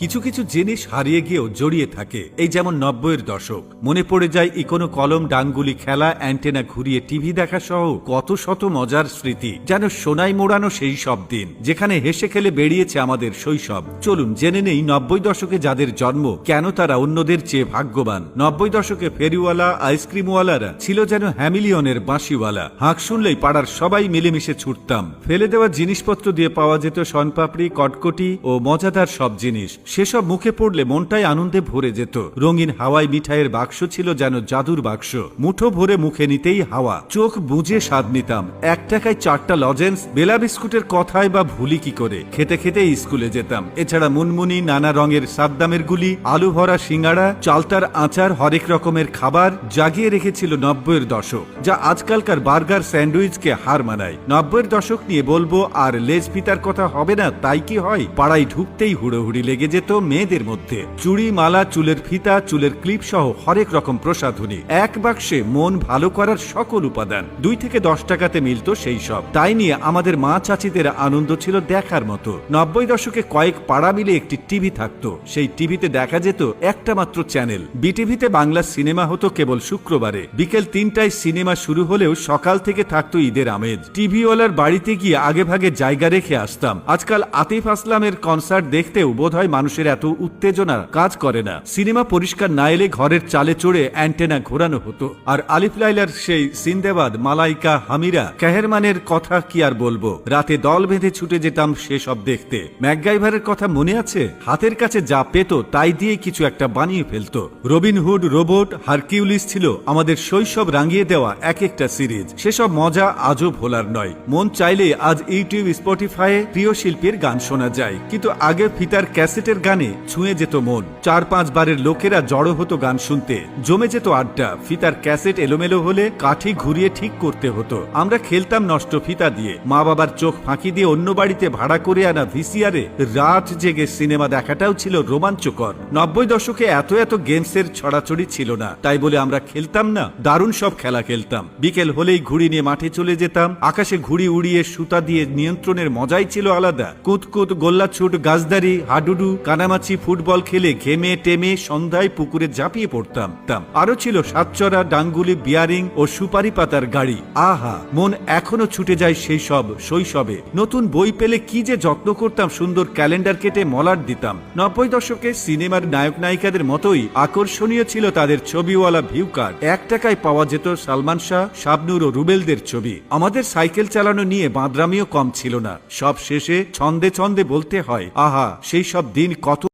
কিছু কিছু জিনিস হারিয়ে গিয়েও জড়িয়ে থাকে, এই যেমন 90-এর দশক। মনে পড়ে যায় ইকোনো কলম ডাঙ্গুলি খেলা, অ্যান্টেনা ঘুরিয়ে টিভি দেখা সহ কত শত মজার স্মৃতি, যেন সোনায় মোড়ানো সেই সব দিন যেখানে হেসে খেলে বেরিয়েছে আমাদের শৈশব। চলুন জেনে নেই 90 দশকে যাদের জন্ম, কেন তারা অন্যদের চেয়ে ভাগ্যবান। 90 দশকে ফেরিওয়ালা, আইসক্রিমওয়ালারা ছিল যেন হ্যামিলিয়নের বাঁশিওয়ালা। হাঁক শুনলেই পাড়ার সবাই মিলেমিশে ছুটতাম। ফেলে দেওয়া জিনিসপত্র দিয়ে পাওয়া যেত শনপাপড়ি, কটকটি ও মজাদার সব জিনিস। সেসব মুখে পড়লে মনটাই আনন্দে ভরে যেত। রঙিন হাওয়াই মিঠাইয়ের বাক্স ছিল যেন জাদুর বাক্স, মুঠো ভরে মুখে নিতেই হাওয়া। চোখ বুজে স্বাদ নিতাম। 1 টাকায় 4টা লজেন্স, বেলা বিস্কুটের কথাই বা ভুলি কি করে। খেতে খেতে স্কুলে যেতাম। এছাড়া মুনমুনি, নানা রঙের সাদ্দামের গুলি, আলু ভরা সিঙ্গাড়া, চালতার আচার, হরেক রকমের খাবার জাগিয়ে রেখেছিল 90-এর দশক, যা আজকালকার বার্গার স্যান্ডউইচকে হার মানায়। 90-এর দশক নিয়ে বলবো আর লেজ পিতার কথা হবে না, তাই কি হয়? পাড়ায় ঢুকতেই হুড়োহুড়ি লেগে যেত মেয়েদের মধ্যে। চুড়ি, মালা, চুলের ফিতা, চুলের ক্লিপ সহ হরেক রকম প্রসাধনী, এক বাক্সে মন ভালো করার সকল উপাদান। 2 থেকে 10 টাকাতে মিলত সেই সব। তাই নিয়ে আমাদের মা চাচিদের আনন্দ ছিল দেখার মতো। 90 দশকে কয়েক পাড়া মিলে একটি টিভি থাকতো। সেই টিভিতে দেখা যেত একটা মাত্র চ্যানেল। বিটিভিতে বাংলা সিনেমা হতো কেবল শুক্রবারে। বিকেল 3টায় সিনেমা শুরু হলেও সকাল থেকে থাকতো ঈদের আমেজ। টিভিওয়ালার বাড়িতে গিয়ে আগে ভাগে জায়গা রেখে আসতাম। আজকাল আতিফ আসলামের কনসার্ট দেখতেও বোধহয় মানুষের এত উত্তেজনা কাজ করে না। সিনেমা পরিষ্কার না এলে ঘরের চালে চড়ে অ্যান্টেনা ঘোরানো হতো। আর আলিফ লাইলার সেই সিন্দাবাদ, মালাইকা, হামিরা, কাহেরমানের কথা কি আর বলবো। রাতে দল বেঁধে ছুটে যেতাম সেসব দেখতে। ম্যাকগাইভারের কথা মনে আছে? হাতের কাছে যা পেত তাই দিয়ে কিছু একটা বানিয়ে ফেলতো। রবিনহুড, রোবট, হারকিউলিস ছিল আমাদের শৈশব রাঙিয়ে দেওয়া এক একটা সিরিজ। সেসব মজা আজও ভোলার নয়। মন চাইলে আজ ইউটিউব, স্পটিফাইয়ে প্রিয় শিল্পীর গান শোনা যায়, কিন্তু আগে ফিতার ক্যাসেটের গানে ছুঁয়ে যেত মন। 4-5 বারের লোকেরা জড়ো হতো গান শুনতে, জমে যেত আড্ডা। ফিতার ক্যাসেট এলোমেলো হলে কাঠি ঘুরিয়ে ঠিক করতে হতো। আমরা খেলতাম নষ্ট ফিতা দিয়ে। মা বাবার চোখ ফাঁকি দিয়ে অন্য বাড়িতে ভাড়া করে আনা ভিসিআরে রাত জেগে সিনেমা দেখাটাও ছিল রোমাঞ্চকর। 90 দশকে এত এত গেমসের ছড়াছড়ি ছিল না, তাই বলে আমরা খেলতাম না। দারুণ সব খেলা খেলতাম। বিকেল হলেই ঘুড়ি নিয়ে মাঠে চলে যেতাম। আকাশে ঘুড়ি উড়িয়ে সুতা দিয়ে নিয়ন্ত্রণের মজাই ছিল আলাদা। কুতকুত, গোল্লাছুট, গাছদারি, হাডুডু, কানামাছি, ফুটবল খেলে ঘেমে টেমে সন্ধ্যায় পুকুরে ঝাঁপিয়ে পড়তাম। আরো ছিল সাতচরা, ডাঙ্গুলি, বিয়ারিং ও সুপারি পাতার গাড়ি। আহা, মন এখনো ছুটে যায় সেই সব শৈশবে। নতুন বই পেলে কি যে যত্ন করতাম, সুন্দর ক্যালেন্ডার কেটে মলাট দিতাম। 90 দশকে সিনেমার নায়ক নায়িকাদের মতোই আকর্ষণীয় ছিল তাদের ছবিওয়ালা ভিউ কার্ড। 1 টাকায় পাওয়া যেত সালমান শাহ, শাবনূর ও রুবেলদের ছবি। আমাদের সাইকেল চালানো নিয়ে বাঁদরামিও কম ছিল না। সব শেষে ছন্দে ছন্দে বলতে হয়, আহা সেই সব দিন কত